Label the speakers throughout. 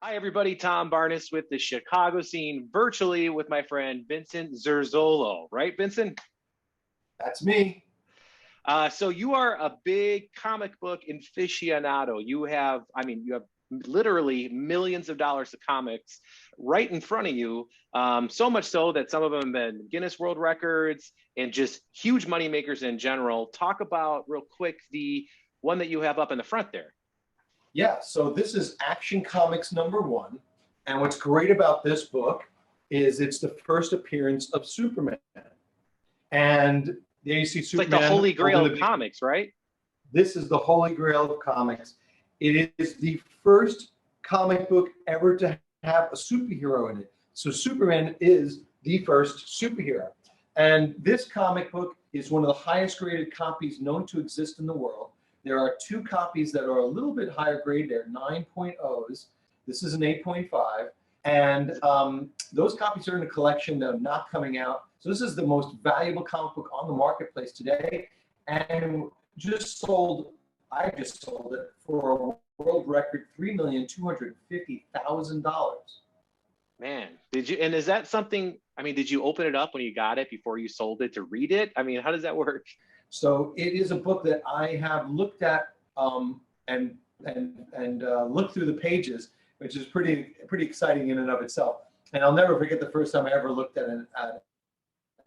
Speaker 1: Hi, everybody. Tom Barnes with the Chicago scene, virtually with my friend Vincent Zurzolo. Right, Vincent?
Speaker 2: That's me.
Speaker 1: So you are a big comic book aficionado. You have literally millions of dollars of comics right in front of you. So much so that some of them have been Guinness World Records and just huge money makers in general. Talk about real quick the one that you have up in the front there.
Speaker 2: Yeah, so this is Action Comics #1. And what's great about this book is it's the first appearance of Superman. And there you see
Speaker 1: It's like the
Speaker 2: Superman
Speaker 1: holy grail
Speaker 2: holding
Speaker 1: of
Speaker 2: the big.
Speaker 1: comics, right?
Speaker 2: This is the holy grail of comics. It is the first comic book ever to have a superhero in it. So Superman is the first superhero. And this comic book is one of the highest graded copies known to exist in the world. There are two copies that are a little bit higher grade. They're 9.0s. This is an 8.5. And those copies are in a collection that are not coming out. So this is the most valuable comic book on the marketplace today. And I just sold it for a world record $3,250,000.
Speaker 1: Man, did you? And is that something? I mean, did you open it up when you got it before you sold it to read it? I mean, how does that work?
Speaker 2: So it is a book that I have looked at and looked through the pages, which is pretty exciting in and of itself. And I'll never forget the first time I ever looked at an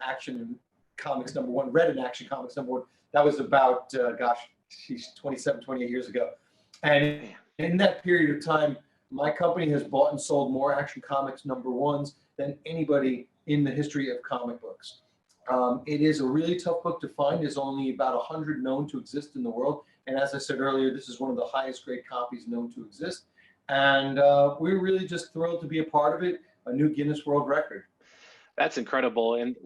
Speaker 2: Action Comics #1, read an Action Comics #1. That was about 27, 28 years ago. And in that period of time, my company has bought and sold more Action Comics #1s than anybody in the history of comic books. It is a really tough book to find. There's only about 100 known to exist in the world. And as I said earlier, this is one of the highest grade copies known to exist. And we're really just thrilled to be a part of it, a new Guinness World Record.
Speaker 1: That's incredible. And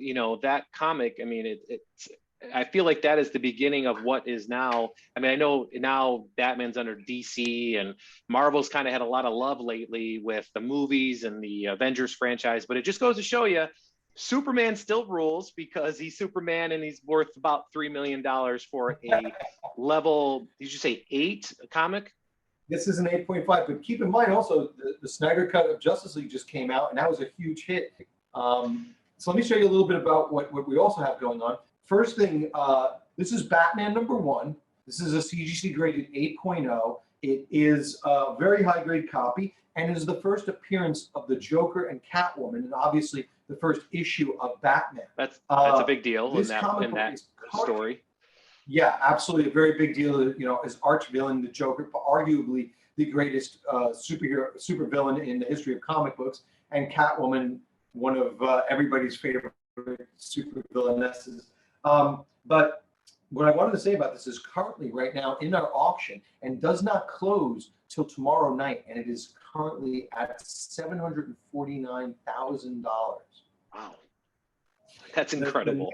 Speaker 1: that comic, I mean, it's I feel like that is the beginning of what is now. I mean, I know now Batman's under DC and Marvel's kind of had a lot of love lately with the movies and the Avengers franchise, but it just goes to show you Superman still rules because he's Superman and he's worth about $3 million for a level, did you say 8 comic?
Speaker 2: This is an 8.5, but keep in mind also the Snyder Cut of Justice League just came out, and that was a huge hit. So let me show you a little bit about what we also have going on. First thing, this is Batman #1. This is a CGC graded 8.0. It is a very high grade copy, and it is the first appearance of the Joker and Catwoman, and obviously the first issue of Batman.
Speaker 1: That's a big deal
Speaker 2: This
Speaker 1: in
Speaker 2: comic
Speaker 1: that
Speaker 2: book is
Speaker 1: story.
Speaker 2: Yeah, absolutely, a very big deal. As arch villain, the Joker, arguably the greatest super villain in the history of comic books, and Catwoman, one of everybody's favorite super villainesses. But what I wanted to say about this is currently right now in our auction and does not close till tomorrow night, and it is currently at $749,000.
Speaker 1: Wow, that's incredible.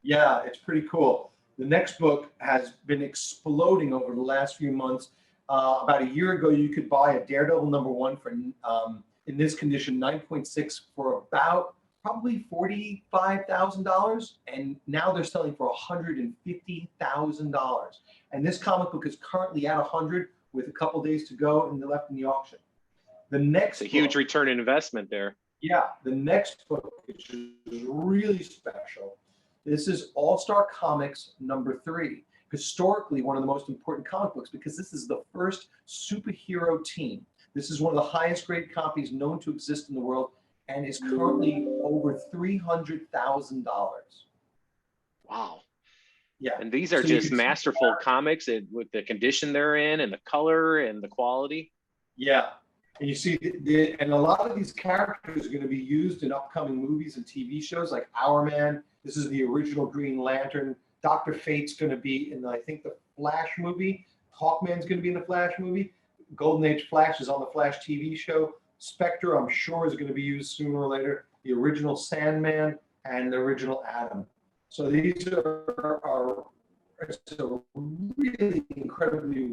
Speaker 2: Yeah, it's pretty cool. The next book has been exploding over the last few months. About a year ago, you could buy a Daredevil #1 for, in this condition, 9.6 for about probably $45,000, and now they're selling for $150,000. And this comic book is currently at 100 with a couple days to go and left in the auction. The next
Speaker 1: it's a huge return on investment there.
Speaker 2: Yeah, the next book is really special. This is All-Star Comics #3. Historically, one of the most important comic books because this is the first superhero team. This is one of the highest grade copies known to exist in the world and is currently over $300,000.
Speaker 1: Wow.
Speaker 2: Yeah.
Speaker 1: And these are just masterful comics with the condition they're in and the color and the quality.
Speaker 2: Yeah. And you see, and a lot of these characters are going to be used in upcoming movies and TV shows like Our Man. This is the original Green Lantern. Dr. Fate's going to be in, I think, the Flash movie. Hawkman's going to be in the Flash movie. Golden Age Flash is on the Flash TV show. Spectre, I'm sure, is going to be used sooner or later. The original Sandman and the original Atom. So these are it's a really incredibly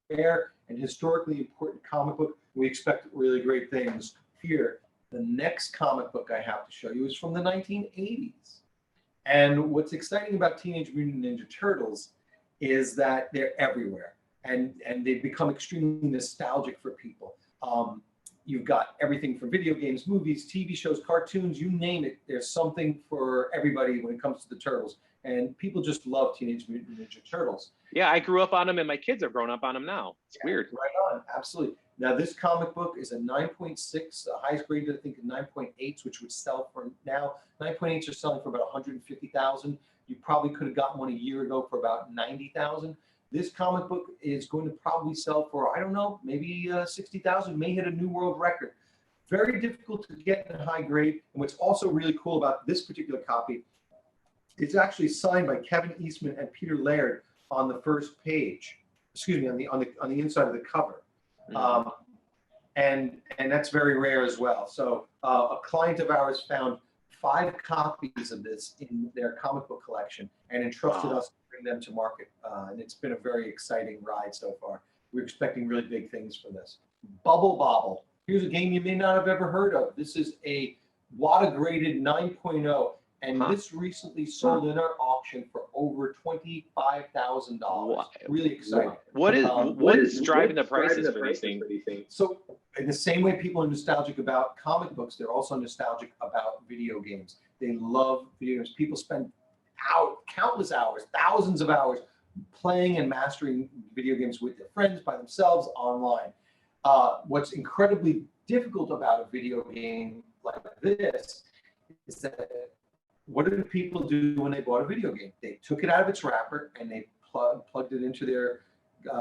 Speaker 2: rare and historically important comic book. We expect really great things here. The next comic book I have to show you is from the 1980s. And what's exciting about Teenage Mutant Ninja Turtles is that they're everywhere, and they've become extremely nostalgic for people. You've got everything from video games, movies, TV shows, cartoons, you name it. There's something for everybody when it comes to the Turtles. And people just love Teenage Mutant Ninja Turtles.
Speaker 1: Yeah, I grew up on them, and my kids are grown up on them now. It's weird.
Speaker 2: Right on, absolutely. Now, this comic book is a 9.6, the highest grade, I think, is 9.8, which would sell for now. 9.8s are selling for about 150,000. You probably could have gotten one a year ago for about 90,000. This comic book is going to probably sell for, I don't know, maybe 60,000, may hit a new world record. Very difficult to get in a high grade. And what's also really cool about this particular copy, it's actually signed by Kevin Eastman and Peter Laird on the first page. Excuse me, on the inside of the cover. And that's very rare as well. So a client of ours found 5 copies of this in their comic book collection and entrusted us to bring them to market. And it's been a very exciting ride so far. We're expecting really big things from this. Bubble Bobble. Here's a game you may not have ever heard of. This is a WATA graded 9.0. And this recently sold in our auction for over $25,000. Really exciting.
Speaker 1: What is driving the prices for these things?
Speaker 2: So in the same way people are nostalgic about comic books, they're also nostalgic about video games. They love video games. People spend countless hours, thousands of hours playing and mastering video games with their friends, by themselves, online. What's incredibly difficult about a video game like this is that what did people do when they bought a video game? They took it out of its wrapper and they plugged it into their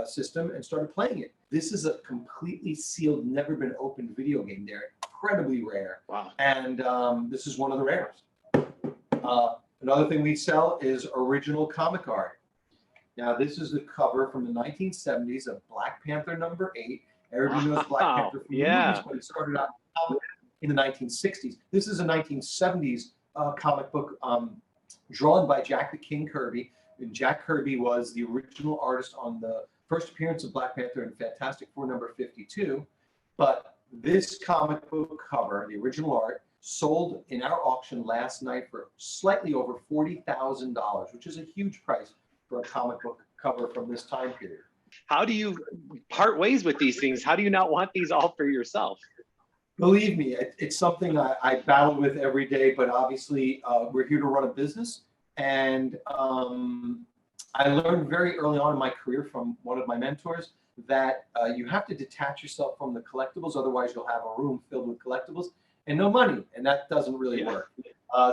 Speaker 2: system and started playing it. This is a completely sealed, never been opened video game. They're incredibly rare.
Speaker 1: Wow.
Speaker 2: And this is one of the rarest. Another thing we sell is original comic art. Now, this is the cover from the 1970s of Black Panther #8. Everybody knows Black Panther from the movies, but it started out in the 1960s. This is a 1970s comic book drawn by Jack the King Kirby. And Jack Kirby was the original artist on the first appearance of Black Panther in Fantastic Four #52. But this comic book cover, the original art, sold in our auction last night for slightly over $40,000, which is a huge price for a comic book cover from this time period.
Speaker 1: How do you part ways with these things? How do you not want these all for yourself?
Speaker 2: Believe me, it's something I battle with every day, but obviously we're here to run a business. And I learned very early on in my career from one of my mentors that you have to detach yourself from the collectibles, otherwise you'll have a room filled with collectibles and no money, and that doesn't really work.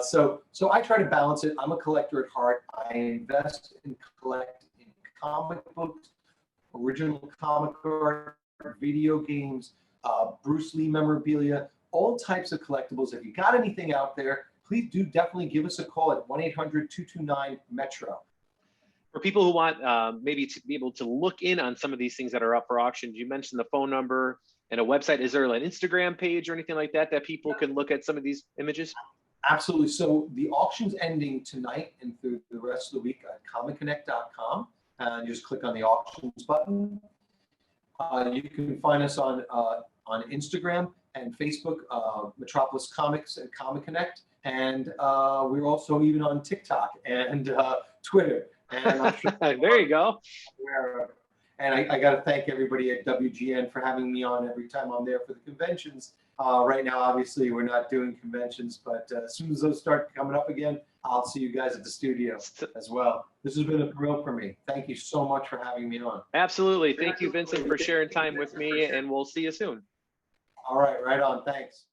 Speaker 2: So I try to balance it. I'm a collector at heart. I invest and collect in comic books, original comic art, video games, Bruce Lee memorabilia, all types of collectibles. If you got anything out there, please do definitely give us a call at 1-800-229-METRO.
Speaker 1: For people who want maybe to be able to look in on some of these things that are up for auction, you mentioned the phone number and a website. Is there an Instagram page or anything like that that people can look at some of these images?
Speaker 2: Absolutely. So the auction's ending tonight and through the rest of the week at ComicConnect.com. And you just click on the auctions button. You can find us on Instagram and Facebook, Metropolis Comics and ComicConnect. And we're also even on TikTok and Twitter. And I'm sure
Speaker 1: there you go.
Speaker 2: And I got to thank everybody at WGN for having me on every time I'm there for the conventions. Right now, obviously, we're not doing conventions, but as soon as those start coming up again, I'll see you guys at the studio as well. This has been a thrill for me. Thank you so much for having me on.
Speaker 1: Absolutely. Thank you, Vincent, for sharing time with me, and we'll see you soon.
Speaker 2: All right, right on. Thanks.